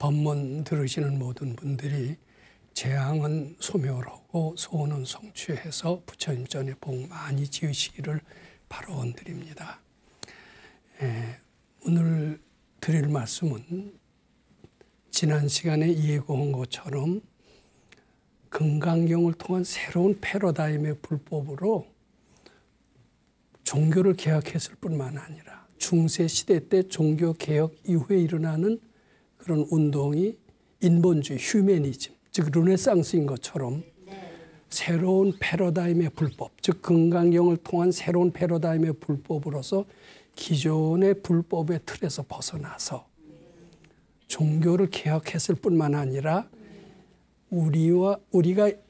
법문 들으시는 모든 분들이 재앙은 소멸 하고 소원은 성취해서 부처님 전에 복 많이 지으시기를 바라원드립니다. 오늘 드릴 말씀은 지난 시간에 예고한 것처럼 금강경을 통한 새로운 패러다임의 불법으로 종교를 개혁했을 뿐만 아니라 중세시대 때 종교개혁 이후에 일어나는 그런 운동이 인본주의, 휴머니즘, 즉 르네상스인 것처럼 새로운 패러다임의 불법, 즉 금강경을 통한 새로운 패러다임의 불법으로서 기존의 불법의 틀에서 벗어나서 종교를 개혁했을 뿐만 아니라 우리가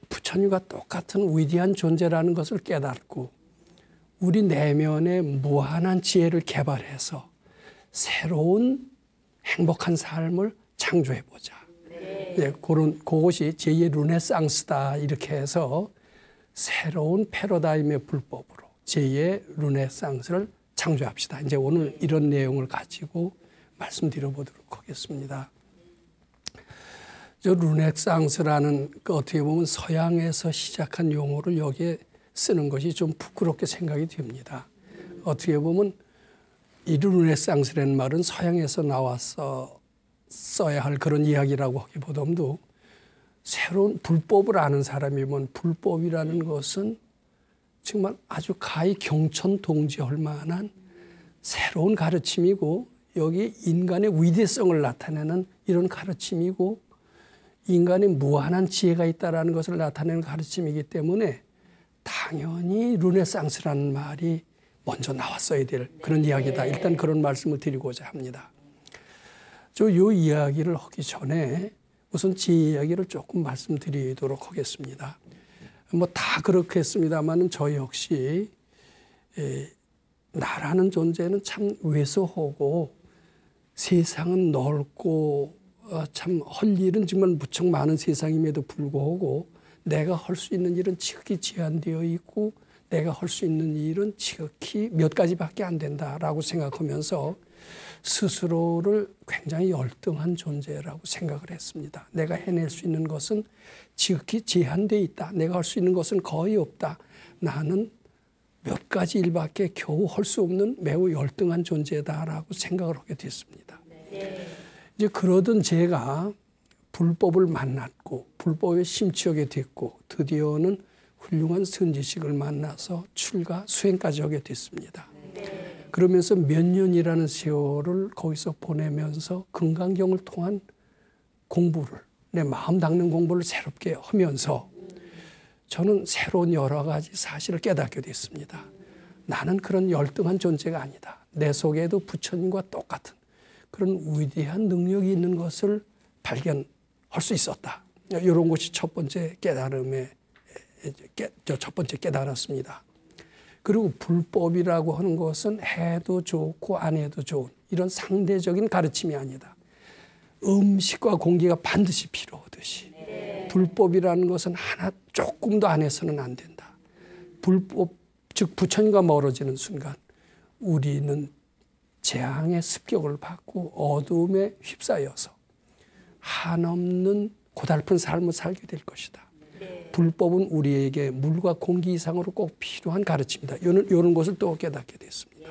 부처님과 똑같은 위대한 존재라는 것을 깨닫고 우리 내면의 무한한 지혜를 개발해서 새로운 행복한 삶을 창조해보자. 네, 그것이 제2의 르네상스다. 이렇게 해서 새로운 패러다임의 불법으로 제2의 르네상스를 창조합시다. 이제 오늘 이런 내용을 가지고 말씀드려보도록 하겠습니다. 저 르네상스라는 어떻게 보면 서양에서 시작한 용어를 여기에 쓰는 것이 좀 부끄럽게 생각이 됩니다. 어떻게 보면 이 르네상스라는 말은 서양에서 나와서 써야 할 그런 이야기라고 하기보다도 새로운 불법을 아는 사람이면 불법이라는 것은 정말 아주 가히 경천동지할 만한 새로운 가르침이고 여기 인간의 위대성을 나타내는 이런 가르침이고 인간의 무한한 지혜가 있다는 것을 나타내는 가르침이기 때문에 당연히 르네상스라는 말이 먼저 나왔어야 될 그런 이야기다. 일단 그런 말씀을 드리고자 합니다. 요 이야기를 하기 전에 우선 제 이야기를 조금 말씀드리도록 하겠습니다. 뭐 다 그렇겠습니다만 저 역시 나라는 존재는 참 왜소하고 세상은 넓고 참 할 일은 정말 무척 많은 세상임에도 불구하고 내가 할 수 있는 일은 지극히 제한되어 있고 내가 할 수 있는 일은 지극히 몇 가지밖에 안 된다라고 생각하면서 스스로를 굉장히 열등한 존재라고 생각을 했습니다. 내가 해낼 수 있는 것은 지극히 제한되어 있다. 내가 할 수 있는 것은 거의 없다. 나는 몇 가지 일밖에 겨우 할 수 없는 매우 열등한 존재다라고 생각을 하게 됐습니다. 이제 그러던 제가 불법을 만났고 불법에 심취하게 됐고 드디어는 훌륭한 선지식을 만나서 출가 수행까지 하게 됐습니다. 그러면서 몇 년이라는 세월을 거기서 보내면서 금강경을 통한 공부를 내 마음 닦는 공부를 새롭게 하면서 저는 새로운 여러 가지 사실을 깨닫게 됐습니다. 나는 그런 열등한 존재가 아니다. 내 속에도 부처님과 똑같은 그런 위대한 능력이 있는 것을 발견할 수 있었다. 이런 것이 첫 번째 깨달음의 첫 번째 깨달았습니다. 그리고 불법이라고 하는 것은 해도 좋고 안 해도 좋은 이런 상대적인 가르침이 아니다. 음식과 공기가 반드시 필요하듯이 불법이라는 것은 하나 조금도 안 해서는 안 된다. 불법 즉 부처님과 멀어지는 순간 우리는 재앙의 습격을 받고 어두움에 휩싸여서 한없는 고달픈 삶을 살게 될 것이다. 불법은 우리에게 물과 공기 이상으로 꼭 필요한 가르침이다. 이런 것을 또 깨닫게 됐습니다.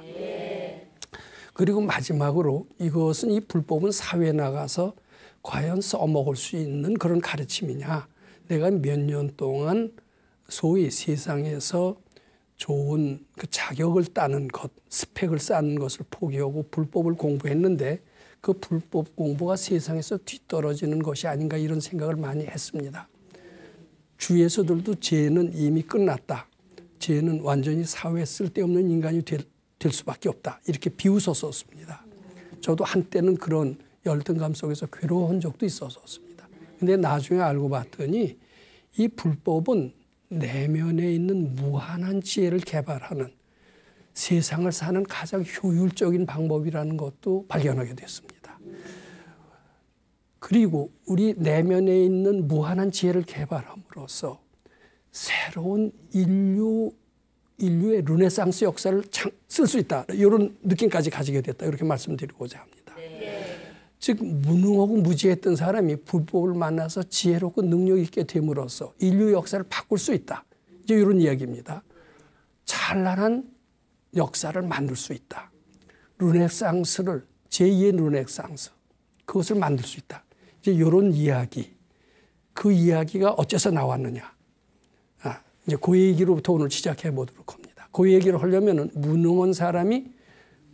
그리고 마지막으로 이것은 이 불법은 사회에 나가서 과연 써먹을 수 있는 그런 가르침이냐. 내가 몇 년 동안 소위 세상에서 좋은 그 자격을 따는 것, 스펙을 쌓는 것을 포기하고 불법을 공부했는데 그 불법 공부가 세상에서 뒤떨어지는 것이 아닌가 이런 생각을 많이 했습니다. 주위에서들도 죄는 이미 끝났다. 죄는 완전히 사회에 쓸데없는 인간이 될 수밖에 없다. 이렇게 비웃었었습니다. 저도 한때는 그런 열등감 속에서 괴로운 적도 있었습니다. 근데 나중에 알고 봤더니 이 불법은 내면에 있는 무한한 지혜를 개발하는 세상을 사는 가장 효율적인 방법이라는 것도 발견하게 됐습니다. 그리고 우리 내면에 있는 무한한 지혜를 개발함으로써 새로운 인류의 르네상스 역사를 쓸 수 있다. 이런 느낌까지 가지게 됐다. 이렇게 말씀드리고자 합니다. 즉 무능하고 무지했던 사람이 불법을 만나서 지혜롭고 능력 있게 됨으로써 인류 역사를 바꿀 수 있다. 이제 이런 이야기입니다. 찬란한 역사를 만들 수 있다. 르네상스를 제2의 르네상스 그것을 만들 수 있다. 이제 이런 이야기. 그 이야기가 어째서 나왔느냐. 이제 그 얘기로부터 오늘 시작해 보도록 합니다. 그 얘기를 하려면 무능한 사람이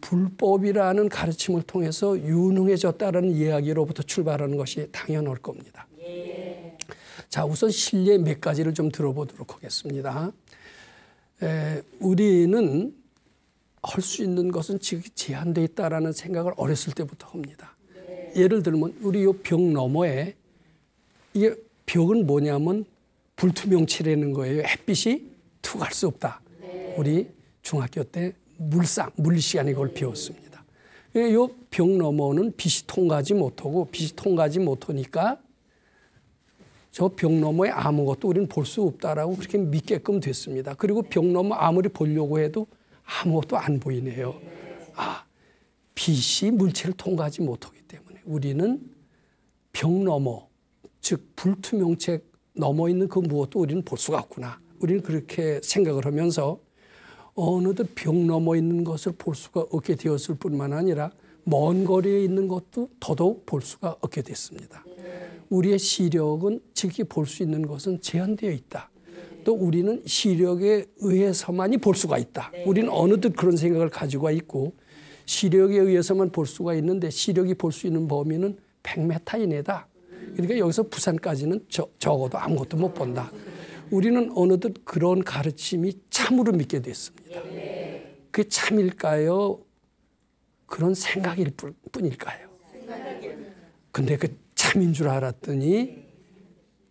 불법이라는 가르침을 통해서 유능해졌다는 이야기로부터 출발하는 것이 당연할 겁니다. 자, 우선 실례 몇 가지를 좀 들어보도록 하겠습니다. 우리는 할 수 있는 것은 지극히 제한되어 있다라는 생각을 어렸을 때부터 합니다. 예를 들면 우리 이 벽 너머에 이게 벽은 뭐냐면 불투명치라는 거예요. 햇빛이 툭 갈 수 없다. 우리 중학교 때 물리 시간에 그걸 배웠습니다. 이 벽 너머는 빛이 통과하지 못하고 빛이 통과하지 못하니까 저 벽 너머에 아무것도 우리는 볼 수 없다라고 그렇게 믿게끔 됐습니다. 그리고 벽 너머 아무리 보려고 해도 아무것도 안 보이네요. 빛이 물체를 통과하지 못하기 때문에 우리는 벽 너머, 즉 불투명체 넘어 있는 그 무엇도 우리는 볼 수가 없구나. 우리는 그렇게 생각을 하면서 어느덧 벽 넘어 있는 것을 볼 수가 없게 되었을 뿐만 아니라 먼 거리에 있는 것도 더더욱 볼 수가 없게 됐습니다. 우리의 시력은 지극히 볼 수 있는 것은 제한되어 있다. 또 우리는 시력에 의해서만이 볼 수가 있다. 우리는 어느덧 그런 생각을 가지고 있고 시력에 의해서만 볼 수가 있는데 시력이 볼 수 있는 범위는 100m 이내다. 그러니까 여기서 부산까지는 적어도 아무것도 못 본다. 우리는 어느덧 그런 가르침이 참으로 믿게 됐습니다. 그게 참일까요? 그런 생각일 뿐일까요? 근데 그 참인 줄 알았더니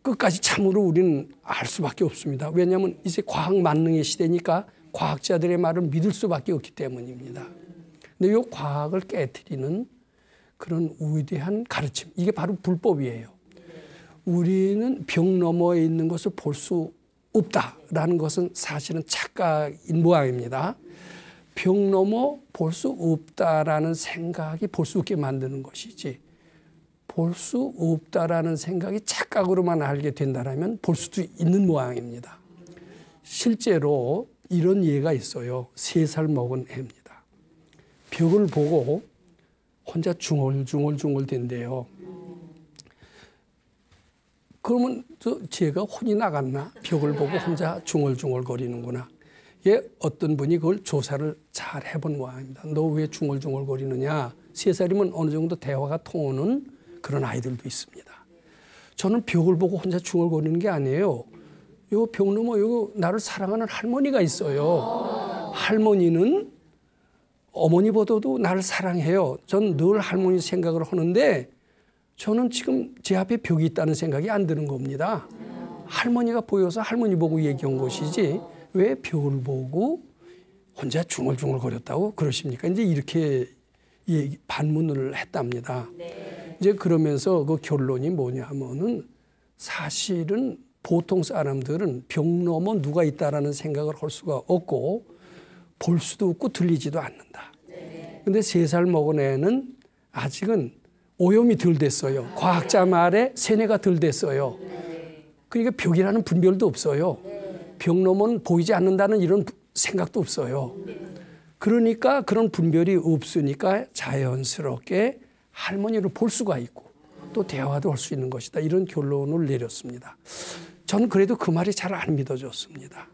끝까지 참으로 우리는 알 수밖에 없습니다. 왜냐하면 이제 과학 만능의 시대니까 과학자들의 말을 믿을 수밖에 없기 때문입니다. 근데 이 과학을 깨트리는 그런 위대한 가르침, 이게 바로 불법이에요. 우리는 벽 너머에 있는 것을 볼 수 없다라는 것은 사실은 착각인 모양입니다. 벽 너머 볼 수 없다라는 생각이 볼 수 없게 만드는 것이지, 볼 수 없다라는 생각이 착각으로만 알게 된다면 볼 수도 있는 모양입니다. 실제로 이런 예가 있어요. 3살 먹은 애입니다. 벽을 보고 혼자 중얼중얼 된대요. 그러면 제가 혼이 나갔나? 벽을 보고 혼자 중얼중얼 거리는구나. 예, 어떤 분이 그걸 조사를 잘 해본 모양입니다. 너 왜 중얼중얼 거리느냐? 3살이면 어느 정도 대화가 통하는 그런 아이들도 있습니다. 저는 벽을 보고 혼자 중얼거리는 게 아니에요. 요 벽 너머 요 나를 사랑하는 할머니가 있어요. 할머니는 어머니보다도 나를 사랑해요. 전 늘 할머니 생각을 하는데 저는 지금 제 앞에 벽이 있다는 생각이 안 드는 겁니다. 할머니가 보여서 할머니 보고 얘기한 것이지 왜 벽을 보고 혼자 중얼중얼 거렸다고 그러십니까? 이제 이렇게 반문을 했답니다. 이제 그러면서 그 결론이 뭐냐면은 사실은 보통 사람들은 벽 너머 누가 있다라는 생각을 할 수가 없고 볼 수도 없고 들리지도 않는다. 근데 3살 먹은 애는 아직은 오염이 덜 됐어요. 과학자 말에 세뇌가 덜 됐어요. 그러니까 벽이라는 분별도 없어요. 벽 너머는 보이지 않는다는 이런 생각도 없어요. 그러니까 그런 분별이 없으니까 자연스럽게 할머니를 볼 수가 있고 또 대화도 할 수 있는 것이다. 이런 결론을 내렸습니다. 저는 그래도 그 말이 잘 안 믿어졌습니다.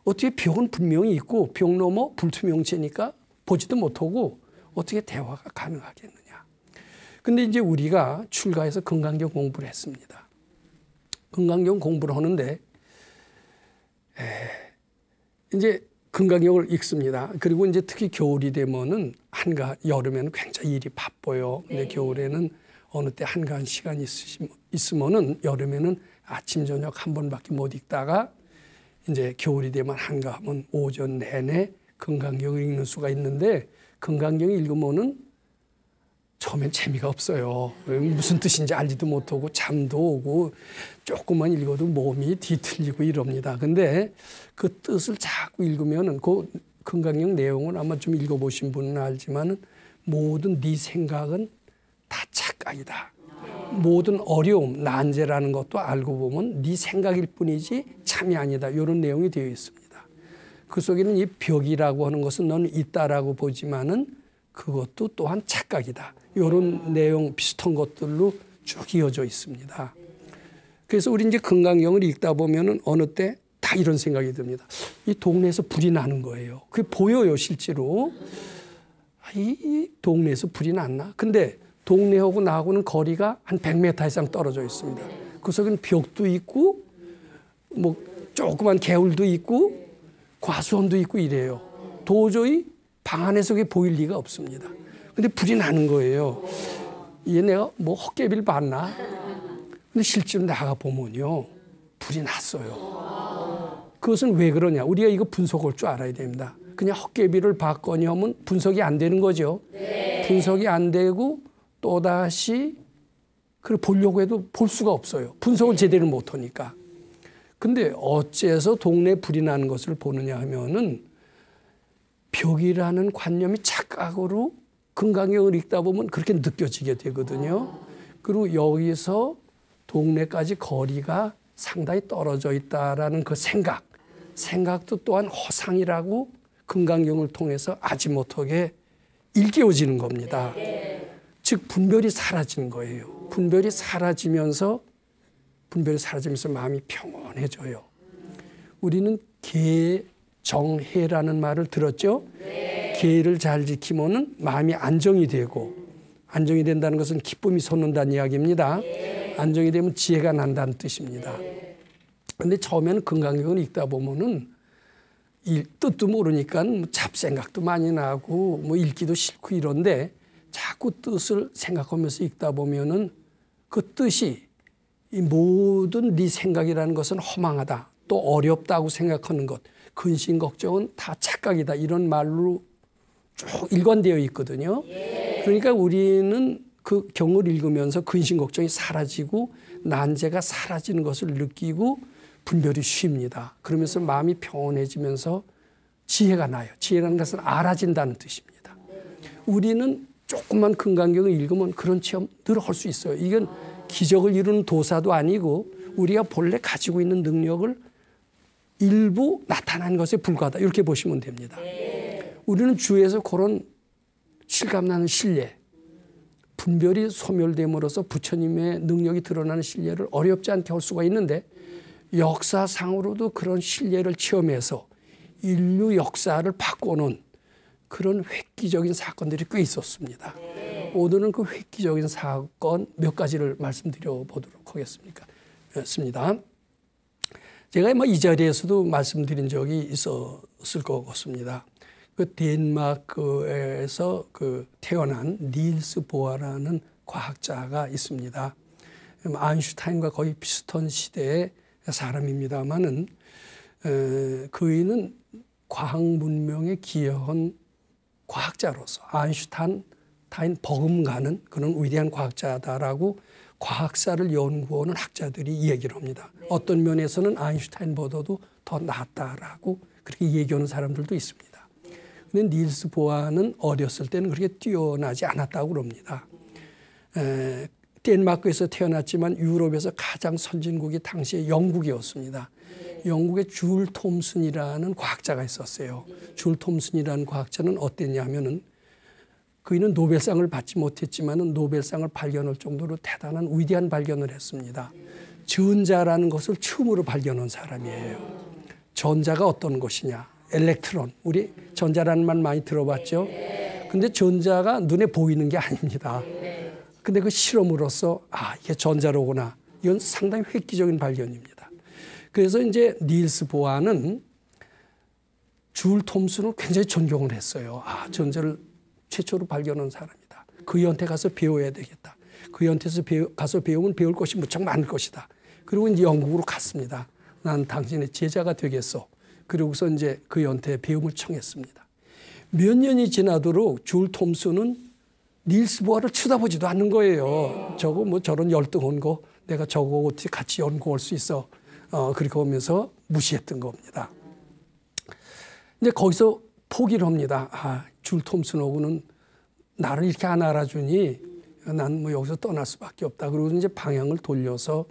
어떻게 벽은 분명히 있고 벽 너머 불투명체니까 보지도 못하고 어떻게 대화가 가능하겠느냐. 근데 이제 우리가 출가해서 건강경 공부를 했습니다. 건강경 공부를 하는데 이제 건강경을 읽습니다. 그리고 이제 특히 겨울이 되면은 여름에는 굉장히 일이 바빠요. 근데 겨울에는 어느 때 한가한 시간이 있으면은 여름에는 아침 저녁 한 번밖에 못 읽다가 이제 겨울이 되면 한가하면 오전 내내 건강경을 읽는 수가 있는데 건강경 읽으면은 처음엔 재미가 없어요. 무슨 뜻인지 알지도 못하고 잠도 오고 조금만 읽어도 몸이 뒤틀리고 이럽니다. 근데 그 뜻을 자꾸 읽으면은 그 건강경 내용은 아마 좀 읽어보신 분은 알지만은 모든 네 생각은 다 착각이다. 모든 어려움, 난제라는 것도 알고 보면 네 생각일 뿐이지 참이 아니다. 이런 내용이 되어 있습니다. 그 속에는 이 벽이라고 하는 것은 너는 있다라고 보지만은 그것도 또한 착각이다. 이런 내용 비슷한 것들로 쭉 이어져 있습니다. 그래서 우리 이제 금강경을 읽다 보면은 어느 때 다 이런 생각이 듭니다. 이 동네에서 불이 나는 거예요. 그게 보여요, 실제로. 이 동네에서 불이 났나? 근데 동네하고 나하고는 거리가 한 100m 이상 떨어져 있습니다. 그 속에는 벽도 있고, 뭐 조그만 개울도 있고, 과수원도 있고 이래요. 도저히 방 안에서 그게 보일 리가 없습니다. 근데 불이 나는 거예요. 이게 내가 뭐 헛개비를 봤나? 근데 실제로 나가 보면요, 불이 났어요. 그것은 왜 그러냐? 우리가 이거 분석할 줄 알아야 됩니다. 그냥 헛개비를 봤거니 하면 분석이 안 되는 거죠. 분석이 안 되고 또다시 그걸 보려고 해도 볼 수가 없어요. 분석을 제대로 못하니까. 근데 어째서 동네에 불이 나는 것을 보느냐 하면은 벽이라는 관념이 착각으로 금강경을 읽다 보면 그렇게 느껴지게 되거든요. 그리고 여기서 동네까지 거리가 상당히 떨어져 있다라는 그 생각도 또한 허상이라고 금강경을 통해서 아지못하게 일깨워지는 겁니다. 즉 분별이 사라지는 거예요. 분별이 사라지면서 마음이 평온해져요. 우리는 계정해라는 말을 들었죠? 계를 잘 지키면은 마음이 안정이 되고, 안정이 된다는 것은 기쁨이 솟는다는 이야기입니다. 안정이 되면 지혜가 난다는 뜻입니다. 그런데 처음에는 금강경을 읽다 보면은 뜻도 모르니까 잡생각도 많이 나고 뭐 읽기도 싫고 이런데 자꾸 뜻을 생각하면서 읽다 보면은 그 뜻이 이 모든 네 생각이라는 것은 허망하다. 또 어렵다고 생각하는 것, 근심 걱정은 다 착각이다. 이런 말로 쭉 일관되어 있거든요. 그러니까 우리는 그 경을 읽으면서 근심 걱정이 사라지고 난제가 사라지는 것을 느끼고 분별이 쉽니다. 그러면서 마음이 평온해지면서 지혜가 나요. 지혜라는 것은 알아진다는 뜻입니다. 우리는 조금만 금강경을 읽으면 그런 체험 늘 할 수 있어요. 이건 기적을 이루는 도사도 아니고 우리가 본래 가지고 있는 능력을 일부 나타나는 것에 불과하다. 이렇게 보시면 됩니다. 우리는 주위에서 그런 실감나는 신뢰, 분별이 소멸됨으로써 부처님의 능력이 드러나는 신뢰를 어렵지 않게 할 수가 있는데 역사상으로도 그런 신뢰를 체험해서 인류 역사를 바꿔놓은 그런 획기적인 사건들이 꽤 있었습니다. 오늘은 그 획기적인 사건 몇 가지를 말씀드려 보도록 하겠습니다. 제가 이 자리에서도 말씀드린 적이 있었을 것 같습니다. 그 덴마크에서 태어난 닐스 보아라는 과학자가 있습니다. 아인슈타인과 거의 비슷한 시대의 사람입니다만은 그이는 과학 문명에 기여한 과학자로서 아인슈타인 버금가는 그런 위대한 과학자다라고 과학사를 연구하는 학자들이 얘기를 합니다. 어떤 면에서는 아인슈타인보다도 더 낫다라고 그렇게 얘기하는 사람들도 있습니다. 근데 닐스 보아는 어렸을 때는 그렇게 뛰어나지 않았다고 그럽니다. 덴마크에서 태어났지만 유럽에서 가장 선진국이 당시에 영국이었습니다. 영국의 줄 톰슨이라는 과학자가 있었어요. 줄 톰슨이라는 과학자는 어땠냐면은 그이는 노벨상을 받지 못했지만 노벨상을 발견할 정도로 대단한 위대한 발견을 했습니다. 전자라는 것을 처음으로 발견한 사람이에요. 전자가 어떤 것이냐. 엘렉트론. 우리 전자라는 말 많이 들어봤죠? 근데 전자가 눈에 보이는 게 아닙니다. 근데 그 실험으로서 이게 전자로구나. 이건 상당히 획기적인 발견입니다. 그래서 이제 닐스 보아는 줄 톰슨을 굉장히 존경을 했어요. 전자를 최초로 발견한 사람이다. 그이한테 가서 배워야 되겠다. 그이한테서 가서 배우면 배울 것이 무척 많을 것이다. 그리고 이제 영국으로 갔습니다. 난 당신의 제자가 되겠어. 그리고서 이제 그이한테 배움을 청했습니다. 몇 년이 지나도록 줄 톰슨은 닐스 보아를 쳐다보지도 않는 거예요. 저거 뭐 저런 열등한 거 내가 저거 어떻게 같이 연구할 수 있어. 그렇게 하면서 무시했던 겁니다. 이제 거기서 포기를 합니다. 줄 톰슨하고는 나를 이렇게 안 알아주니 난 뭐 여기서 떠날 수밖에 없다. 그리고 이제 방향을 돌려서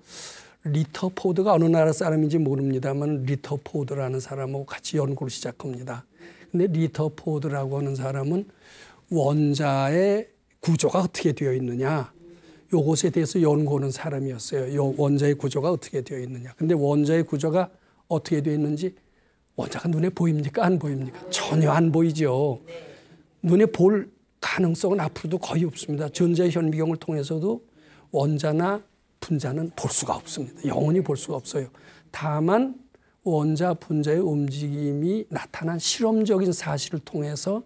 리터포드가 어느 나라 사람인지 모릅니다만 리터포드라는 사람하고 같이 연구를 시작합니다. 근데 리터포드라고 하는 사람은 원자의 구조가 어떻게 되어 있느냐, 요것에 대해서 연구하는 사람이었어요. 요 원자의 구조가 어떻게 되어 있느냐. 근데 원자의 구조가 어떻게 되어 있는지 원자가 눈에 보입니까? 안 보입니까? 전혀 안 보이죠. 눈에 볼 가능성은 앞으로도 거의 없습니다. 전자의 현미경을 통해서도 원자나 분자는 볼 수가 없습니다. 영원히 볼 수가 없어요. 다만 원자, 분자의 움직임이 나타난 실험적인 사실을 통해서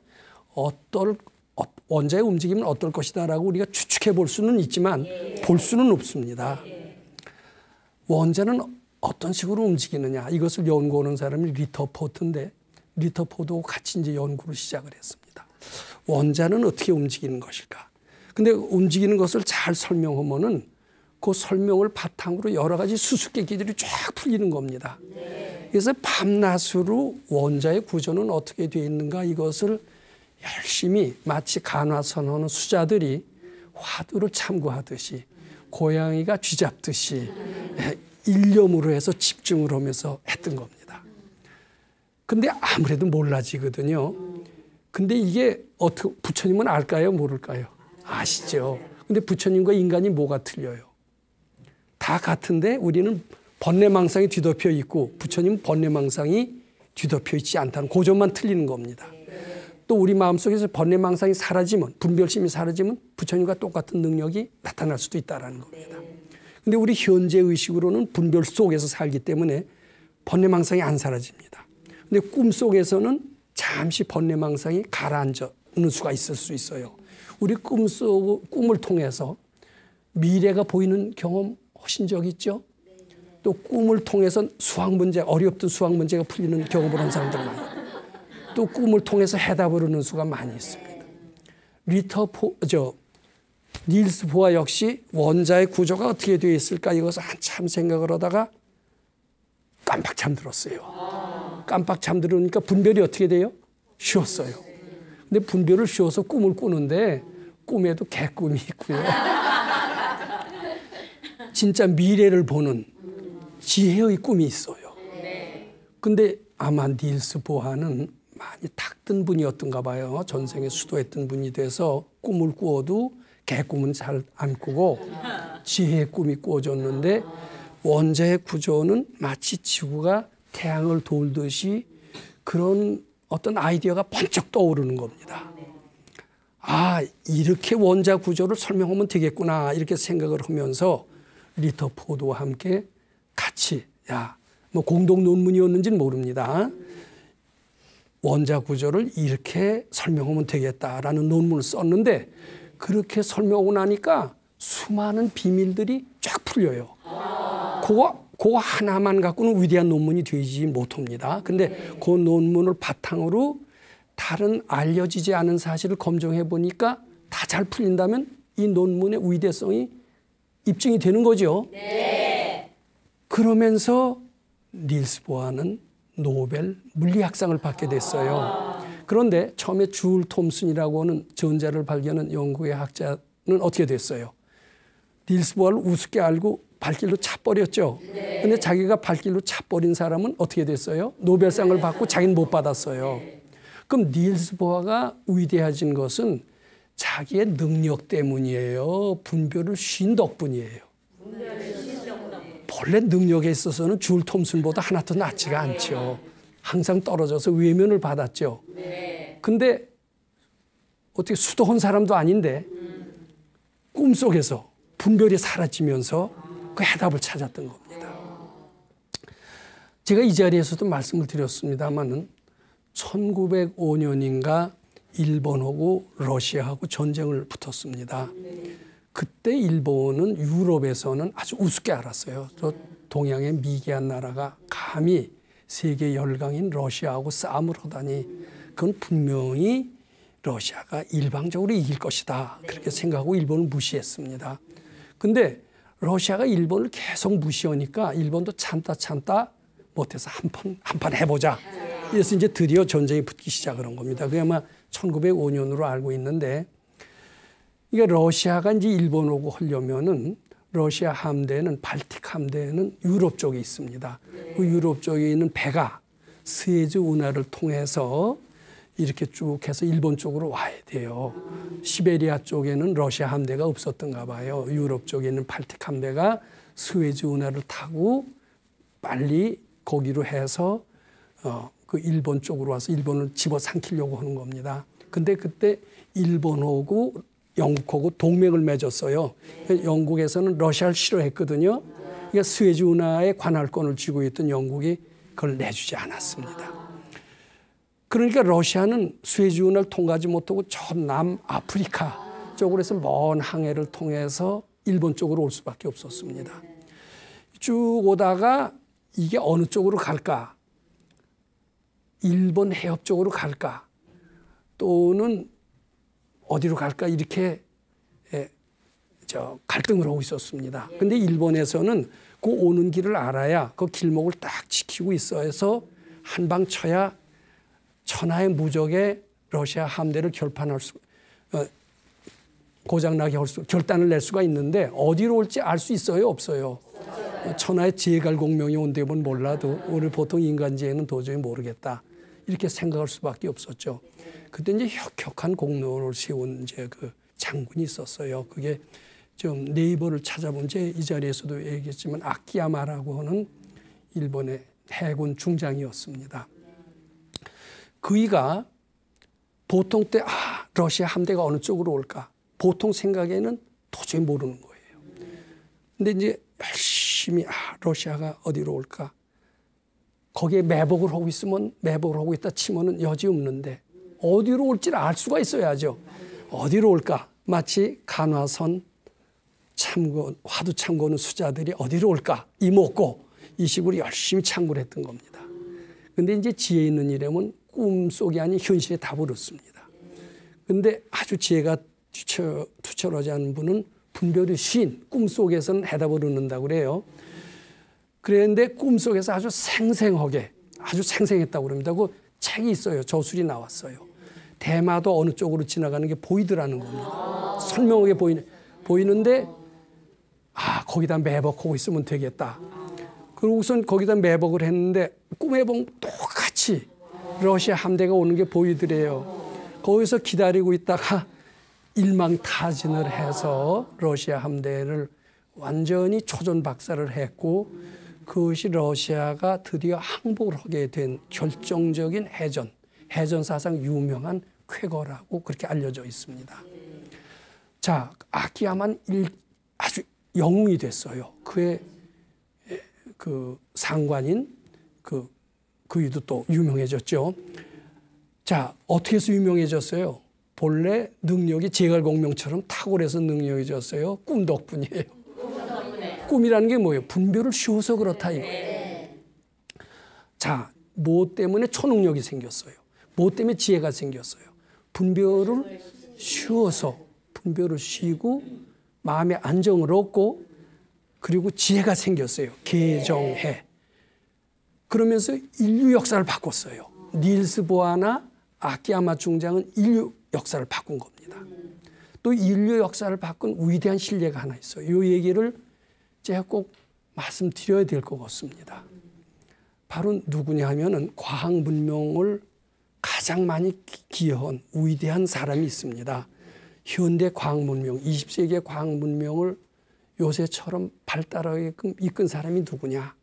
원자의 움직임은 어떨 것이다라고 우리가 추측해 볼 수는 있지만 볼 수는 없습니다. 원자는 어떤 식으로 움직이느냐, 이것을 연구하는 사람이 리터포드인데 리터포드하고 같이 이제 연구를 시작을 했습니다. 원자는 어떻게 움직이는 것일까? 근데 움직이는 것을 잘 설명하면은 그 설명을 바탕으로 여러 가지 수수께끼들이 쫙 풀리는 겁니다. 그래서 밤낮으로 원자의 구조는 어떻게 되어 있는가, 이것을 열심히 마치 간화선하는 수자들이 화두를 참고하듯이 고양이가 쥐잡듯이 일념으로 해서 집중을 하면서 했던 겁니다. 근데 아무래도 몰라지거든요. 근데 이게 어떻게, 부처님은 알까요? 모를까요? 아시죠? 근데 부처님과 인간이 뭐가 틀려요? 다 같은데 우리는 번뇌망상이 뒤덮여 있고 부처님은 번뇌망상이 뒤덮여 있지 않다는 그 점만 틀리는 겁니다. 또 우리 마음속에서 번뇌망상이 사라지면, 분별심이 사라지면 부처님과 똑같은 능력이 나타날 수도 있다는 겁니다. 근데 우리 현재 의식으로는 분별 속에서 살기 때문에 번뇌망상이 안 사라집니다. 근데 꿈속에서는 잠시 번뇌망상이 가라앉는 수가 있을 수 있어요. 우리 꿈을 통해서 미래가 보이는 경험 하신 적 있죠? 또 꿈을 통해서 수학 문제, 어렵던 수학 문제가 풀리는 경험을 한 사람들 많아요. 또 꿈을 통해서 해답을 얻는 수가 많이 있습니다. 닐스 보아 역시 원자의 구조가 어떻게 되어 있을까, 이것을 한참 생각을 하다가 깜빡 잠들었어요. 깜빡 잠들으니까 분별이 어떻게 돼요? 쉬었어요. 근데 분별을 쉬어서 꿈을 꾸는데 꿈에도 개꿈이 있고요. 진짜 미래를 보는 지혜의 꿈이 있어요. 근데 아마 닐스 보아는 많이 탁든 분이었던가 봐요. 전생에 수도했던 분이 돼서 꿈을 꾸어도 개꿈은 잘 안 꾸고 지혜의 꿈이 꾸어졌는데, 원자의 구조는 마치 지구가 태양을 돌듯이 그런 어떤 아이디어가 번쩍 떠오르는 겁니다. 아, 이렇게 원자 구조를 설명하면 되겠구나, 이렇게 생각을 하면서 리터포드와 함께 같이, 뭐 공동 논문이었는지는 모릅니다. 원자 구조를 이렇게 설명하면 되겠다라는 논문을 썼는데, 그렇게 설명하고 나니까 수많은 비밀들이 쫙 풀려요. 그거 하나만 갖고는 위대한 논문이 되지 못합니다. 근데 그 논문을 바탕으로 다른 알려지지 않은 사실을 검증해 보니까 다 잘 풀린다면 이 논문의 위대성이 입증이 되는 거죠. 그러면서 닐스 보아는 노벨 물리학상을 받게 됐어요. 그런데 처음에 줄 톰슨이라고 하는 전자를 발견한 영국의 학자는 어떻게 됐어요? 닐스 보아를 우습게 알고 발길로 차버렸죠. 근데 자기가 발길로 차버린 사람은 어떻게 됐어요? 노벨상을 받고 자기는 못 받았어요. 그럼 닐스 보아가 위대해진 것은 자기의 능력 때문이에요? 분별을 쉰 덕분이에요? 본래 능력에 있어서는 줄 톰슨보다 하나 더 낫지가 않죠. 항상 떨어져서 외면을 받았죠. 근데 어떻게 수도한 사람도 아닌데 꿈속에서 분별이 사라지면서 그 해답을 찾았던 겁니다. 제가 이 자리에서도 말씀을 드렸습니다마는 1905년인가 일본하고 러시아하고 전쟁을 붙었습니다. 그때 일본은 유럽에서는 아주 우습게 알았어요. 저 동양의 미개한 나라가 감히 세계 열강인 러시아하고 싸움을 하다니, 그건 분명히 러시아가 일방적으로 이길 것이다, 그렇게 생각하고 일본을 무시했습니다. 근데 러시아가 일본을 계속 무시하니까 일본도 참다 못해서 한판 해보자. 그래서 이제 드디어 전쟁이 붙기 시작을 한 겁니다. 그게 아마 1905년으로 알고 있는데, 그러니까 러시아가 이제 일본 오고 하려면은 러시아 함대는 발틱 함대는 유럽 쪽에 있습니다. 그 유럽 쪽에 있는 배가 스에즈 운하를 통해서 이렇게 쭉 해서 일본 쪽으로 와야 돼요. 시베리아 쪽에는 러시아 함대가 없었던가 봐요. 유럽 쪽에 있는 발틱 함대가 스에즈 운하를 타고 빨리 거기로 해서 그 일본 쪽으로 와서 일본을 집어삼키려고 하는 겁니다. 근데 그때 일본하고 영국하고 동맹을 맺었어요. 영국에서는 러시아를 싫어했거든요. 그러니까 스웨즈 운하의 관할권을 쥐고 있던 영국이 그걸 내주지 않았습니다. 그러니까 러시아는 스웨즈 운하를 통과하지 못하고 저 남아프리카 쪽으로 해서 먼 항해를 통해서 일본 쪽으로 올 수밖에 없었습니다. 쭉 오다가 이게 어느 쪽으로 갈까? 일본 해협 쪽으로 갈까? 또는 어디로 갈까? 이렇게 갈등을 하고 있었습니다. 근데 일본에서는 그 오는 길을 알아야 그 길목을 딱 지키고 있어서 한방 쳐야 천하의 무적의 러시아 함대를 결판할 수, 고장나게 할 수, 결단을 낼 수가 있는데 어디로 올지 알 수 있어요? 없어요? 천하의 제갈공명이 온다면 몰라도 우리 보통 인간지혜는 도저히 모르겠다. 이렇게 생각할 수밖에 없었죠. 그때 이제 혁혁한 공로를 세운 이제 그 장군이 있었어요. 그게 좀 네이버를 찾아본 제 이 자리에서도 얘기했지만 아키야마라고 하는 일본의 해군 중장이었습니다. 그이가 보통 때 러시아 함대가 어느 쪽으로 올까? 보통 생각에는 도저히 모르는 거예요. 근데 이제 열심히 러시아가 어디로 올까? 거기에 매복을 하고 있으면 매복을 하고 있다 치면은 여지없는데 어디로 올지를 알 수가 있어야죠. 어디로 올까? 마치 간화선 참고 화두 참고는 수자들이 어디로 올까? 이목고 이 식으로 열심히 참고를 했던 겁니다. 근데 이제 지혜 있는 이라면 꿈속이 아닌 현실에 답을 얻습니다. 근데 아주 지혜가 투철하지 않은 분은 분별이 쉰 꿈속에서는 해답을 얻는다고 그래요. 그런데 꿈속에서 아주 생생하게 아주 생생했다고 그럽니다. 그 책이 있어요. 저술이 나왔어요. 대마도 어느 쪽으로 지나가는 게 보이더라는 겁니다. 선명하게 보이는데 거기다 매복하고 있으면 되겠다. 그러고선 거기다 매복을 했는데 꿈에 보면 똑같이 러시아 함대가 오는 게 보이더래요. 거기서 기다리고 있다가 일망타진을 해서 러시아 함대를 완전히 초전박살을 했고 그것이 러시아가 드디어 항복을 하게 된 결정적인 해전사상 유명한 쾌거라고 그렇게 알려져 있습니다. 자, 아키야만 아주 영웅이 됐어요. 그의 그 상관인 그이도 또 유명해졌죠. 자, 어떻게 해서 유명해졌어요? 본래 능력이 제갈공명처럼 탁월해서 능력해졌어요. 꿈 덕분이에요. 꿈이라는 게 뭐예요? 분별을 쉬워서 그렇다 이거예요. 자, 뭐 때문에 초능력이 생겼어요? 뭐 때문에 지혜가 생겼어요? 분별을 쉬워서 분별을 쉬고 마음의 안정을 얻고 그리고 지혜가 생겼어요. 개정해. 그러면서 인류 역사를 바꿨어요. 닐스 보아나 아키야마 중장은 인류 역사를 바꾼 겁니다. 또 인류 역사를 바꾼 위대한 신뢰가 하나 있어요. 이 얘기를 제가 꼭 말씀드려야 될 것 같습니다. 바로 누구냐 하면은 과학 문명을 가장 많이 기여한 위대한 사람이 있습니다. 현대 과학 문명, 20세기의 과학 문명을 요새처럼 발달하게끔 이끈 사람이 누구냐?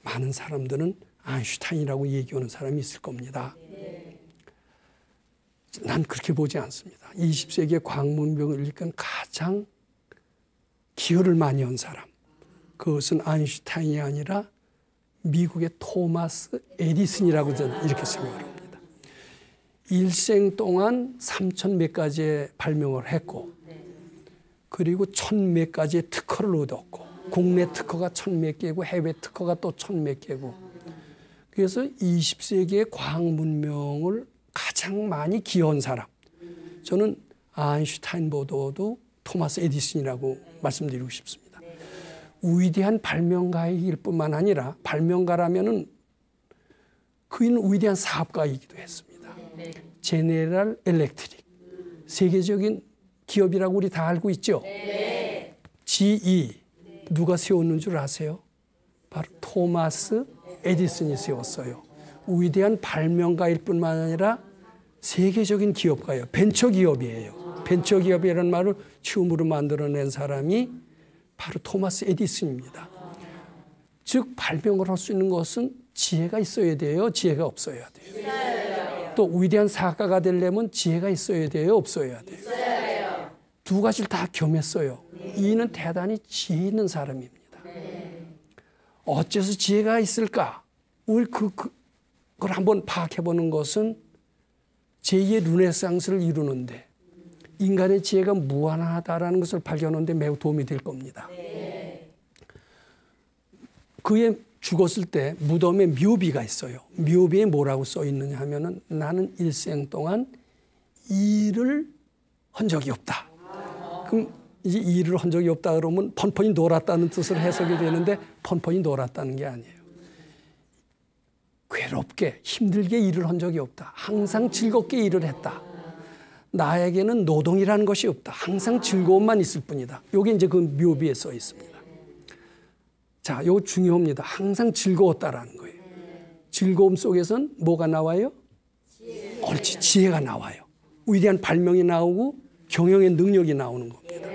많은 사람들은 아인슈타인이라고 얘기하는 사람이 있을 겁니다. 난 그렇게 보지 않습니다. 20세기의 과학 문명을 이끈 가장 기여를 많이 한 사람. 그것은 아인슈타인이 아니라 미국의 토마스 에디슨이라고 저는 이렇게 생각을 합니다. 일생 동안 3천 몇 가지의 발명을 했고 그리고 1,000 몇 가지의 특허를 얻었고 국내 특허가 1,000 몇 개고 해외 특허가 또 1,000 몇 개고 그래서 20세기의 과학 문명을 가장 많이 기여한 사람. 저는 아인슈타인보다도 토마스 에디슨이라고 말씀드리고 싶습니다. 위대한 발명가일 뿐만 아니라 발명가라면은 그는 위대한 사업가이기도 했습니다. 제네럴 일렉트릭 세계적인 기업이라고 우리 다 알고 있죠? GE 누가 세웠는 줄 아세요? 바로 토마스 에디슨이 세웠어요. 위대한 발명가일 뿐만 아니라 세계적인 기업가예요. 벤처기업이에요. 벤처기업이라는 말을 처음으로 만들어낸 사람이 바로 토마스 에디슨입니다. 즉 발명을 할 수 있는 것은 지혜가 있어야 돼요? 지혜가 없어야 돼요? 있어요. 또 위대한 사가가 되려면 지혜가 있어야 돼요? 없어야 돼요? 있어요. 두 가지를 다 겸했어요. 이는 대단히 지혜 있는 사람입니다. 어째서 지혜가 있을까? 우리 그걸 한번 파악해보는 것은 제2의 르네상스를 이루는데 인간의 지혜가 무한하다라는 것을 발견하는 데 매우 도움이 될 겁니다. 그의 죽었을 때 무덤에 묘비가 있어요. 묘비에 뭐라고 써 있느냐 하면은 나는 일생 동안 일을 한 적이 없다. 그럼 이제 일을 한 적이 없다 그러면 펀펀히 놀았다는 뜻을 해석이 되는데 펀펀히 놀았다는 게 아니에요. 괴롭게 힘들게 일을 한 적이 없다. 항상 즐겁게 일을 했다. 나에게는 노동이라는 것이 없다. 항상 즐거움만 있을 뿐이다. 이게 이제 그 묘비에 써 있습니다. 자, 이거 중요합니다. 항상 즐거웠다라는 거예요. 즐거움 속에선 뭐가 나와요? 옳지, 지혜가 나와요. 위대한 발명이 나오고 경영의 능력이 나오는 겁니다.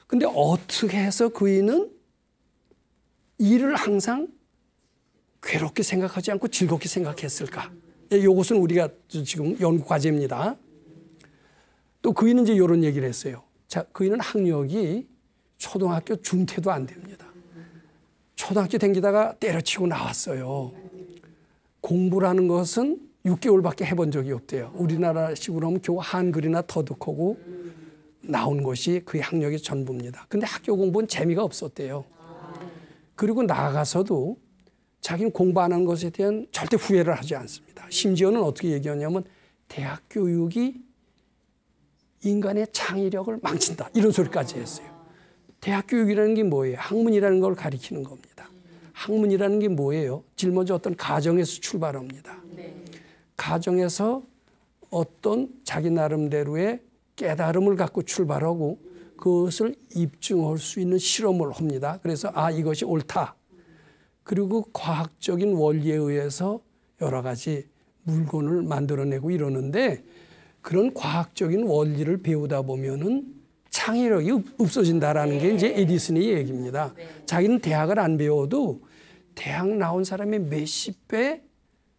근데 어떻게 해서 그이는 일을 항상 괴롭게 생각하지 않고 즐겁게 생각했을까? 이것은 우리가 지금 연구 과제입니다. 또 그이는 이제 이런 얘기를 했어요. 자, 그이는 학력이 초등학교 중퇴도 안 됩니다. 초등학교 다니다가 때려치고 나왔어요. 공부라는 것은 6개월밖에 해본 적이 없대요. 우리나라식으로 하면 겨우 한글이나 터득하고 나온 것이 그의 학력의 전부입니다. 근데 학교 공부는 재미가 없었대요. 그리고 나가서도 자기는 공부 안 한 것에 대한 절대 후회를 하지 않습니다. 심지어는 어떻게 얘기하냐면 대학 교육이 인간의 창의력을 망친다. 이런 소리까지 했어요. 대학 교육이라는 게 뭐예요? 학문이라는 걸 가리키는 겁니다. 학문이라는 게 뭐예요? 제일 먼저 어떤 가정에서 출발합니다. 가정에서 어떤 자기 나름대로의 깨달음을 갖고 출발하고 그것을 입증할 수 있는 실험을 합니다. 그래서 이것이 옳다. 그리고 과학적인 원리에 의해서 여러 가지 물건을 만들어내고 이러는데 그런 과학적인 원리를 배우다 보면은 창의력이 없어진다라는 게 이제 에디슨의 얘기입니다. 자기는 대학을 안 배워도 대학 나온 사람의 몇십 배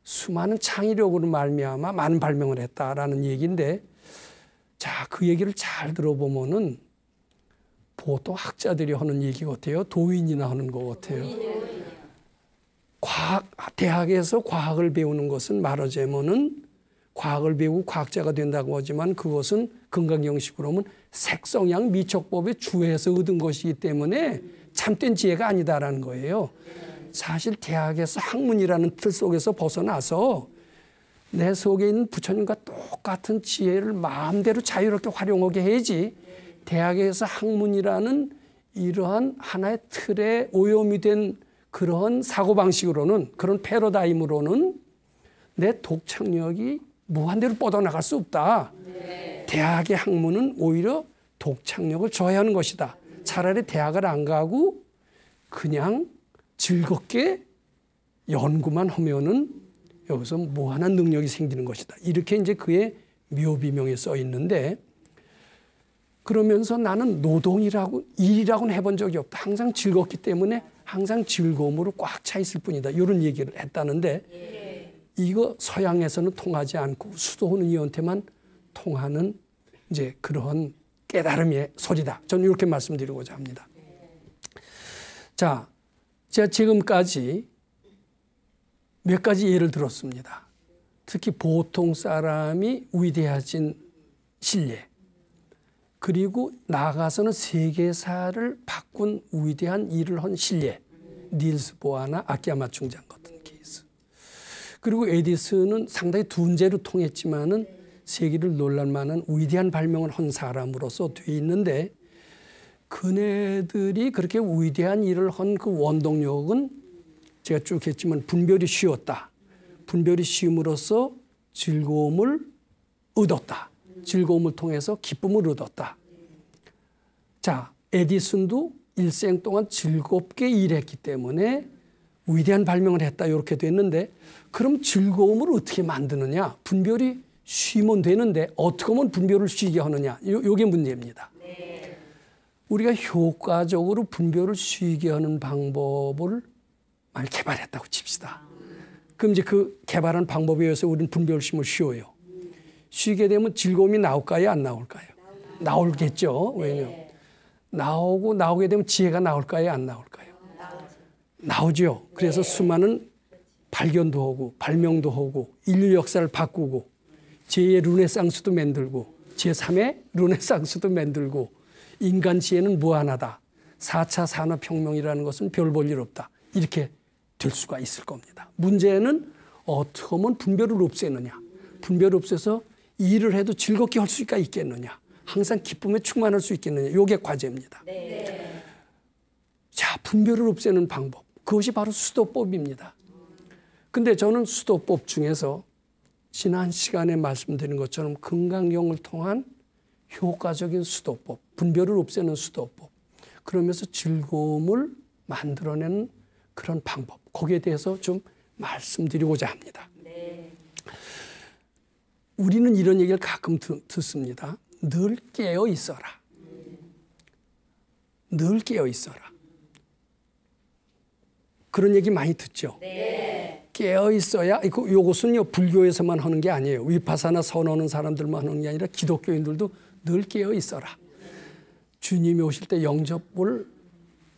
수많은 창의력으로 말미암아 많은 발명을 했다라는 얘기인데 자, 그 얘기를 잘 들어보면은 보통 학자들이 하는 얘기 같아요. 도인이나 하는 것 같아요. 대학에서 과학을 배우는 것은 말하자면은 과학을 배우고 과학자가 된다고 하지만 그것은 건강경식으로 하면 색성양 미척법에 주해서 얻은 것이기 때문에 참된 지혜가 아니다라는 거예요. 사실 대학에서 학문이라는 틀 속에서 벗어나서 내 속에 있는 부처님과 똑같은 지혜를 마음대로 자유롭게 활용하게 해야지 대학에서 학문이라는 이러한 하나의 틀에 오염이 된 그런 사고방식으로는 그런 패러다임으로는 내 독창력이 무한대로 뻗어나갈 수 없다. 대학의 학문은 오히려 독창력을 저해하는 것이다. 차라리 대학을 안 가고 그냥 즐겁게 연구만 하면은 여기서 무한한 능력이 생기는 것이다. 이렇게 이제 그의 묘비명에 써 있는데 그러면서 나는 노동이라고 일이라고는 해본 적이 없다. 항상 즐겁기 때문에 항상 즐거움으로 꽉 차 있을 뿐이다. 이런 얘기를 했다는데 이거 서양에서는 통하지 않고 수도원의원한테만 통하는 이제 그런 깨달음의 소리다. 저는 이렇게 말씀드리고자 합니다. 자, 제가 지금까지 몇 가지 예를 들었습니다. 특히 보통 사람이 위대해진 신뢰, 그리고 나아가서는 세계사를 바꾼 위대한 일을 한 신뢰, 닐스 보아나 아키야마 중장 같은 케이스. 그리고 에디슨은 상당히 둔재로 통했지만은 세계를 놀랄 만한 위대한 발명을 한 사람으로서 돼 있는데 그네들이 그렇게 위대한 일을 한 그 원동력은 제가 쭉 했지만 분별이 쉬웠다. 분별이 쉬움으로써 즐거움을 얻었다. 즐거움을 통해서 기쁨을 얻었다. 자, 에디슨도 일생 동안 즐겁게 일했기 때문에 위대한 발명을 했다 이렇게 됐는데 그럼 즐거움을 어떻게 만드느냐? 분별이 쉬면 되는데 어떻게 하면 분별을 쉬게 하느냐? 이게 문제입니다. 네. 우리가 효과적으로 분별을 쉬게 하는 방법을 많이 개발했다고 칩시다. 그럼 이제 그 개발한 방법에 의해서 우리는 분별을 쉬면 쉬워요. 쉬게 되면 즐거움이 나올까요? 안 나올까요? 나오겠죠. 왜냐하면 나오게 되면 지혜가 나올까요? 안 나올까요? 나오죠. 그래서 수많은 발견도 하고 발명도 하고 인류 역사를 바꾸고 제2의 르네상스도 만들고 제3의 르네상스도 만들고 인간 지혜는 무한하다. 4차 산업혁명이라는 것은 별 볼 일 없다. 이렇게 될 수가 있을 겁니다. 문제는 어떻게 하면 분별을 없애느냐. 분별을 없애서 일을 해도 즐겁게 할 수가 있겠느냐. 항상 기쁨에 충만할 수 있겠느냐. 이게 과제입니다. 네. 자, 분별을 없애는 방법. 그것이 바로 수도법입니다. 근데 저는 수도법 중에서 지난 시간에 말씀드린 것처럼 금강경을 통한 효과적인 수도법, 분별을 없애는 수도법, 그러면서 즐거움을 만들어내는 그런 방법, 거기에 대해서 좀 말씀드리고자 합니다. 네. 우리는 이런 얘기를 가끔 듣습니다. 늘 깨어 있어라. 늘 깨어 있어라. 그런 얘기 많이 듣죠. 네. 깨어 있어야, 이것은요 불교에서만 하는 게 아니에요. 위파사나 선언하는 사람들만 하는 게 아니라 기독교인들도 늘 깨어 있어라. 주님이 오실 때 영접을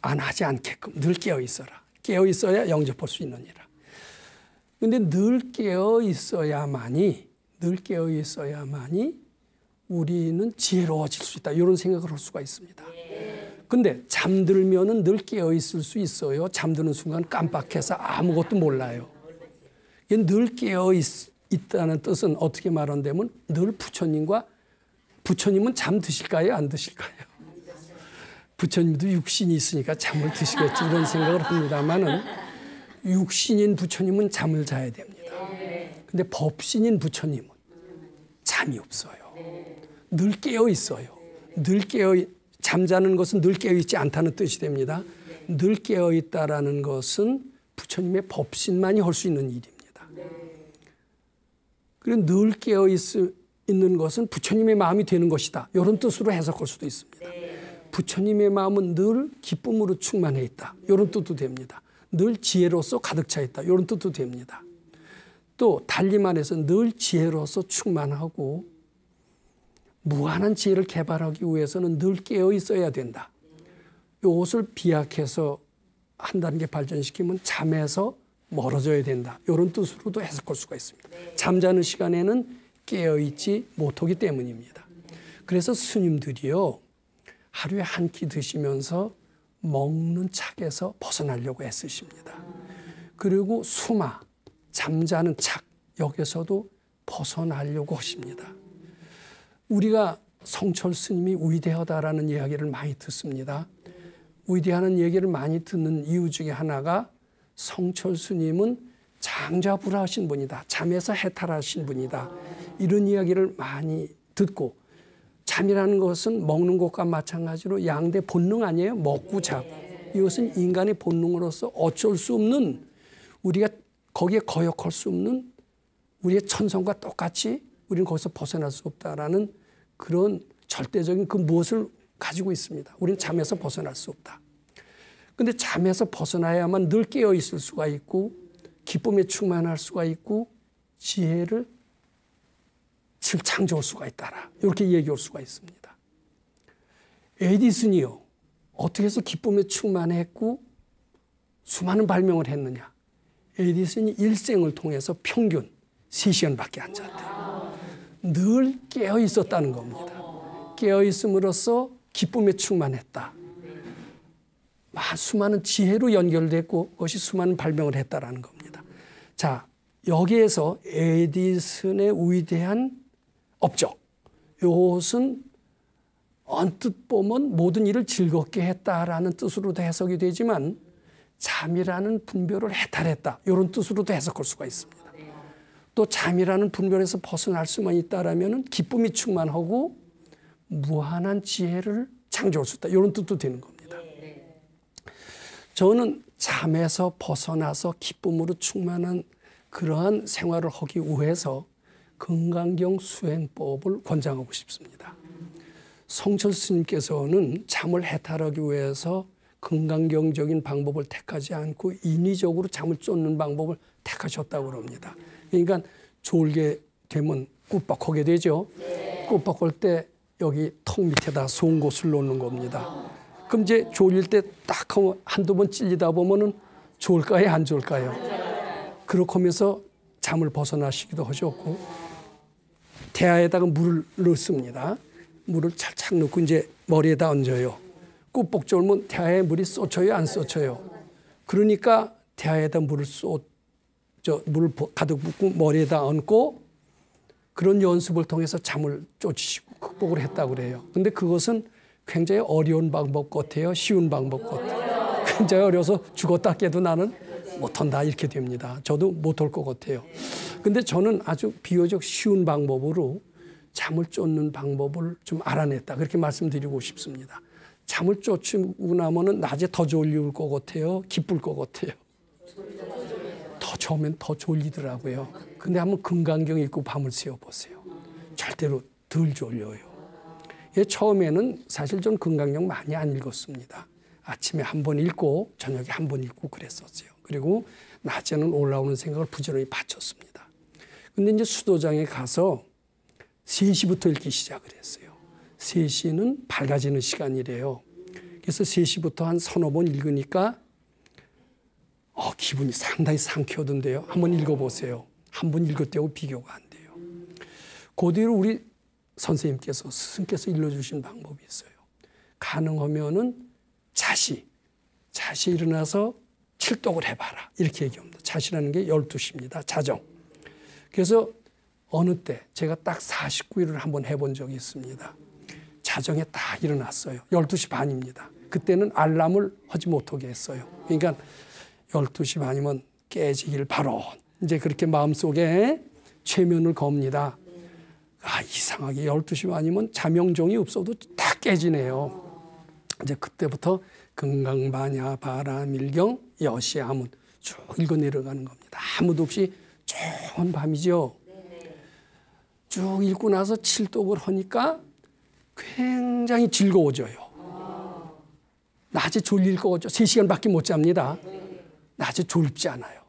안 하지 않게끔 늘 깨어 있어라. 깨어 있어야 영접할 수 있느니라. 그런데 늘 깨어 있어야만이 우리는 지혜로워질 수 있다. 이런 생각을 할 수가 있습니다. 근데 잠들면은 늘 깨어 있을 수 있어요. 잠드는 순간 깜빡해서 아무것도 몰라요. 늘 깨어 있다는 뜻은 어떻게 말한다면 늘 부처님은 잠 드실까요? 안 드실까요? 부처님도 육신이 있으니까 잠을 드시겠지 이런 생각을 합니다만은 육신인 부처님은 잠을 자야 됩니다. 근데 법신인 부처님은 잠이 없어요. 늘 깨어 있어요. 잠자는 것은 늘 깨어 있지 않다는 뜻이 됩니다. 늘 깨어 있다라는 것은 부처님의 법신만이 할 수 있는 일입니다. 그리고 늘 깨어 있는 것은 부처님의 마음이 되는 것이다. 이런 뜻으로 해석할 수도 있습니다. 부처님의 마음은 늘 기쁨으로 충만해 있다. 이런 뜻도 됩니다. 늘 지혜로서 가득 차 있다. 이런 뜻도 됩니다. 또 달리 말해서 늘 지혜로서 충만하고 무한한 지혜를 개발하기 위해서는 늘 깨어 있어야 된다. 이것을 비약해서 한단계 발전시키면 잠에서 멀어져야 된다. 이런 뜻으로도 해석할 수가 있습니다. 잠자는 시간에는 깨어있지 못하기 때문입니다. 그래서 스님들이요, 하루에 한 끼 드시면서 먹는 착에서 벗어나려고 애쓰십니다. 그리고 수마, 잠자는 착, 여기서도 벗어나려고 하십니다. 우리가 성철 스님이 위대하다라는 이야기를 많이 듣습니다. 위대하는 얘기를 많이 듣는 이유 중에 하나가 성철 스님은 장자불하신 분이다. 잠에서 해탈하신 분이다. 이런 이야기를 많이 듣고, 잠이라는 것은 먹는 것과 마찬가지로 양대 본능 아니에요? 먹고 자고. 이것은 인간의 본능으로서 어쩔 수 없는, 우리가 거기에 거역할 수 없는 우리의 천성과 똑같이 우리는 거기서 벗어날 수 없다라는 그런 절대적인 그 무엇을 가지고 있습니다. 우리는 잠에서 벗어날 수 없다. 근데 잠에서 벗어나야만 늘 깨어 있을 수가 있고 기쁨에 충만할 수가 있고 지혜를 창조할 수가 있다라. 이렇게 얘기할 수가 있습니다. 에디슨이요. 어떻게 해서 기쁨에 충만했고 수많은 발명을 했느냐. 에디슨이 일생을 통해서 평균 3시간밖에 안 잤대요. 늘 깨어 있었다는 겁니다. 깨어 있음으로써 기쁨에 충만했다. 수많은 지혜로 연결됐고 그것이 수많은 발명을 했다라는 겁니다. 자, 여기에서 에디슨의 위대한 업적, 이것은 언뜻 보면 모든 일을 즐겁게 했다라는 뜻으로도 해석이 되지만 잠이라는 분별을 해탈했다, 이런 뜻으로도 해석할 수가 있습니다. 또 잠이라는 분별에서 벗어날 수만 있다라면 기쁨이 충만하고 무한한 지혜를 창조할 수 있다. 이런 뜻도 되는 겁니다. 저는 잠에서 벗어나서 기쁨으로 충만한 그러한 생활을 하기 위해서 건강경 수행법을 권장하고 싶습니다. 성철 스님께서는 잠을 해탈하기 위해서 건강경적인 방법을 택하지 않고 인위적으로 잠을 쫓는 방법을 택하셨다고 합니다. 그러니까 졸게 되면 꾹박하게 되죠. 꾹박할 때 여기 턱 밑에다 송곳을 놓는 겁니다. 그럼 이제 졸릴 때 딱 한두 번 찔리다 보면은 좋을까요? 안 좋을까요? 그렇게 하면서 잠을 벗어나시기도 하셨고, 대야에다가 물을 넣습니다. 물을 찰칵 넣고 이제 머리에다 얹어요. 꾹뻑 졸면 대야에 물이 쏟쳐요? 안 쏟쳐요? 그러니까 대야에다 물을 물을 가득 붓고 머리에다 얹고 그런 연습을 통해서 잠을 쫓으시고 극복을 했다고 그래요. 근데 그것은 굉장히 어려운 방법 같아요. 쉬운 방법 같아요. 굉장히 어려서 죽었다 깨도 나는 못한다 이렇게 됩니다. 저도 못할 것 같아요. 근데 저는 아주 비교적 쉬운 방법으로 잠을 쫓는 방법을 좀 알아냈다. 그렇게 말씀드리고 싶습니다. 잠을 쫓고 나면은 낮에 더 졸릴 것 같아요. 기쁠 것 같아요. 더 좋으면 더 졸리더라고요. 근데 한번 금강경 읽고 밤을 새워보세요. 절대로 덜 졸려요. 처음에는 사실 전 금강경 많이 안 읽었습니다. 아침에 한 번 읽고 저녁에 한 번 읽고 그랬었어요. 그리고 낮에는 올라오는 생각을 부지런히 바쳤습니다. 근데 이제 수도장에 가서 3시부터 읽기 시작을 했어요. 3시는 밝아지는 시간이래요. 그래서 3시부터 한 서너 번 읽으니까 기분이 상당히 상쾌하던데요. 한번 읽어보세요. 한 번 읽을 때하고 비교가 안 돼요. 그 뒤로 우리 선생님께서 스승께서 일러주신 방법이 있어요. 가능하면은 자시 일어나서 칠독을 해봐라 이렇게 얘기합니다. 자시라는 게 12시입니다. 자정. 그래서 어느 때 제가 딱 49일을 한번 해본 적이 있습니다. 자정에 딱 일어났어요. 12시 반입니다. 그때는 알람을 하지 못하게 했어요. 그러니까 12시 반이면 깨지길 바로 이제 그렇게 마음속에 최면을 겁니다. 이상하게 12시 반이면 자명종이 없어도 다 깨지네요. 이제 그때부터 금강반야 바라밀경 여시아문 쭉 읽어 내려가는 겁니다. 아무도 없이 좋은 밤이죠. 쭉 읽고 나서 칠독을 하니까 굉장히 즐거워져요. 낮에 졸릴 것 같죠. 3시간밖에 못 잡니다. 낮에 졸립지 않아요.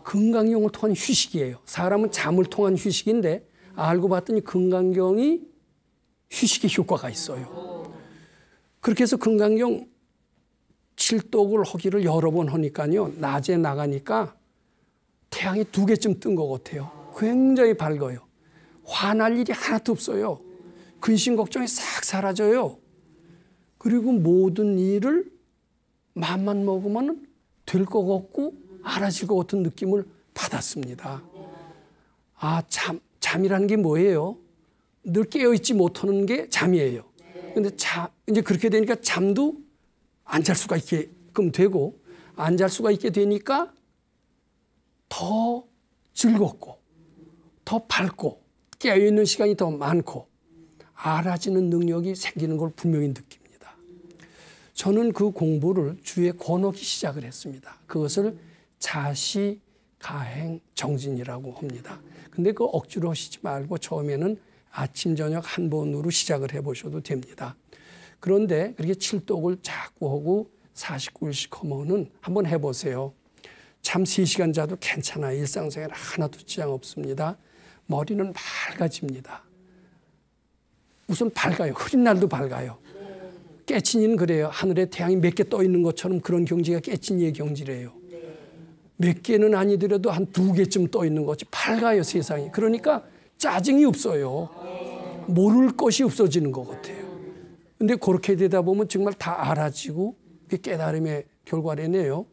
금강경을 통한 휴식이에요. 사람은 잠을 통한 휴식인데 알고 봤더니 금강경이 휴식의 효과가 있어요. 그렇게 해서 금강경 칠독을 하기를 여러 번 하니까요. 낮에 나가니까 태양이 2개쯤 뜬 것 같아요. 굉장히 밝아요. 화날 일이 하나도 없어요. 근심 걱정이 싹 사라져요. 그리고 모든 일을 맘만 먹으면 될 것 같고 알아질 것 같은 느낌을 받았습니다. 잠이라는 게 뭐예요? 늘 깨어있지 못하는 게 잠이에요. 근데 이제 그렇게 되니까 잠도 안 잘 수가 있게끔 되고, 안 잘 수가 있게 되니까 더 즐겁고, 더 밝고, 깨어있는 시간이 더 많고, 알아지는 능력이 생기는 걸 분명히 느낍니다. 저는 그 공부를 주에 권하기 시작을 했습니다. 그것을 자시, 가행, 정진이라고 합니다. 근데 그 억지로 하시지 말고 처음에는 아침, 저녁 한 번으로 시작을 해보셔도 됩니다. 그런데 그렇게 칠독을 자꾸 하고 49일씩 하면은 한번 해보세요. 잠 3시간 자도 괜찮아요. 일상생활 하나도 지장 없습니다. 머리는 맑아집니다. 우선 밝아요. 흐린 날도 밝아요. 깨친이는 그래요. 하늘에 태양이 몇 개 떠 있는 것처럼 그런 경지가 깨친이의 경지래요. 몇 개는 아니더라도 한 2개쯤 떠 있는 거지. 밝아요, 세상이. 그러니까 짜증이 없어요. 모를 것이 없어지는 것 같아요. 근데 그렇게 되다 보면 정말 다 알아지고 그게 깨달음의 결과래네요.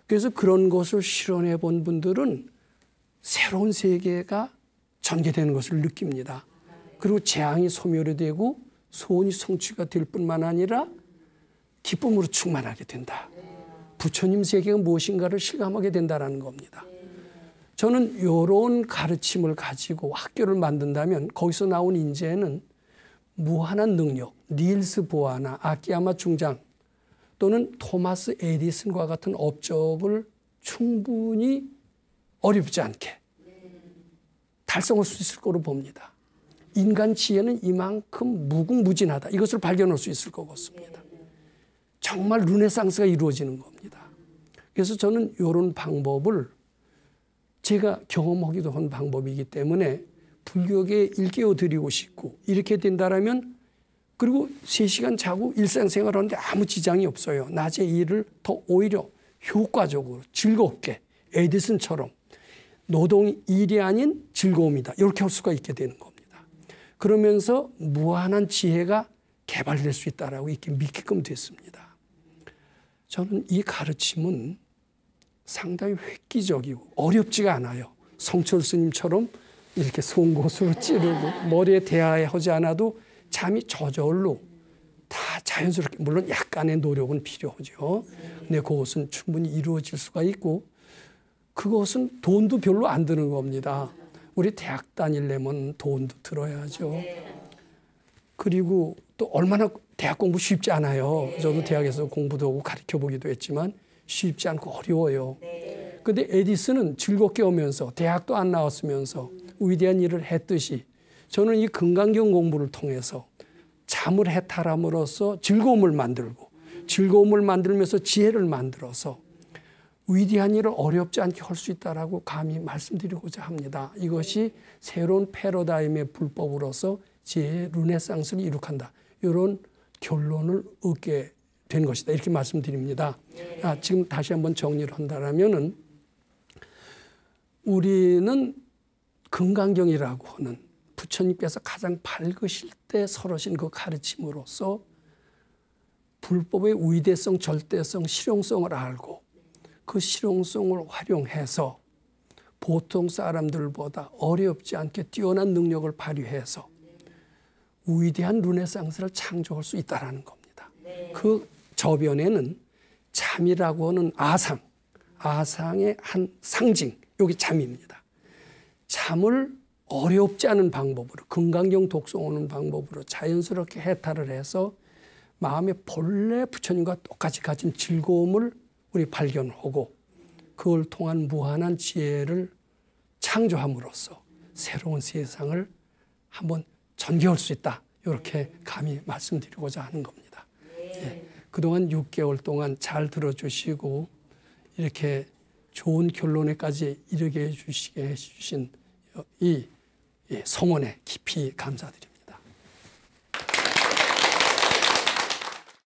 그래서 그런 것을 실현해 본 분들은 새로운 세계가 전개되는 것을 느낍니다. 그리고 재앙이 소멸되고 소원이 성취가 될 뿐만 아니라 기쁨으로 충만하게 된다. 부처님 세계가 무엇인가를 실감하게 된다는 겁니다. 저는 이런 가르침을 가지고 학교를 만든다면 거기서 나온 인재는 무한한 능력, 닐스 보아나 아키야마 중장 또는 토마스 에디슨과 같은 업적을 충분히 어렵지 않게 달성할 수 있을 거로 봅니다. 인간 지혜는 이만큼 무궁무진하다. 이것을 발견할 수 있을 것 같습니다. 정말 르네상스가 이루어지는 겁니다. 그래서 저는 이런 방법을 제가 경험하기도 한 방법이기 때문에 불교계에 일깨워 드리고 싶고, 이렇게 된다라면, 그리고 3시간 자고 일상생활 하는데 아무 지장이 없어요. 낮에 일을 더 오히려 효과적으로 즐겁게 에디슨처럼 노동이 일이 아닌 즐거움이다. 이렇게 할 수가 있게 되는 겁니다. 그러면서 무한한 지혜가 개발될 수 있다라고 이렇게 믿게끔 됐습니다. 저는 이 가르침은 상당히 획기적이고 어렵지가 않아요. 성철 스님처럼 이렇게 송곳으로 찌르고 머리에 대하지 않아도 잠이 저절로 다 자연스럽게, 물론 약간의 노력은 필요하죠. 근데 그것은 충분히 이루어질 수가 있고, 그것은 돈도 별로 안 드는 겁니다. 우리 대학 다니려면 돈도 들어야죠. 그리고 또 얼마나 대학 공부 쉽지 않아요. 저도 대학에서 공부도 하고 가르쳐 보기도 했지만 쉽지 않고 어려워요. 근데 에디슨은 즐겁게 오면서 대학도 안 나왔으면서 위대한 일을 했듯이, 저는 이 금강경 공부를 통해서 잠을 해탈함으로써 즐거움을 만들고, 즐거움을 만들면서 지혜를 만들어서 위대한 일을 어렵지 않게 할 수 있다라고 감히 말씀드리고자 합니다. 이것이 새로운 패러다임의 불법으로서 지혜의 르네상스를 이룩한다. 이런 결론을 얻게 된 것이다. 이렇게 말씀드립니다. 지금 다시 한번 정리를 한다면은, 우리는 금강경이라고 하는 부처님께서 가장 밝으실 때 설하신 그 가르침으로써 불법의 위대성, 절대성, 실용성을 알고 그 실용성을 활용해서 보통 사람들보다 어렵지 않게 뛰어난 능력을 발휘해서 위대한 르네상스를 창조할 수 있다는 겁니다. 그 저변에는 잠이라고 하는 아상의 한 상징, 여기 잠입니다. 잠을 어렵지 않은 방법으로, 금강경 독송하는 방법으로 자연스럽게 해탈을 해서 마음의 본래 부처님과 똑같이 가진 즐거움을 우리 발견하고, 그걸 통한 무한한 지혜를 창조함으로써 새로운 세상을 한번 전개할 수 있다. 이렇게 감히 말씀드리고자 하는 겁니다. 예, 그동안 6개월 동안 잘 들어주시고 이렇게 좋은 결론에까지 이르게 해주신 이 성원에 깊이 감사드립니다.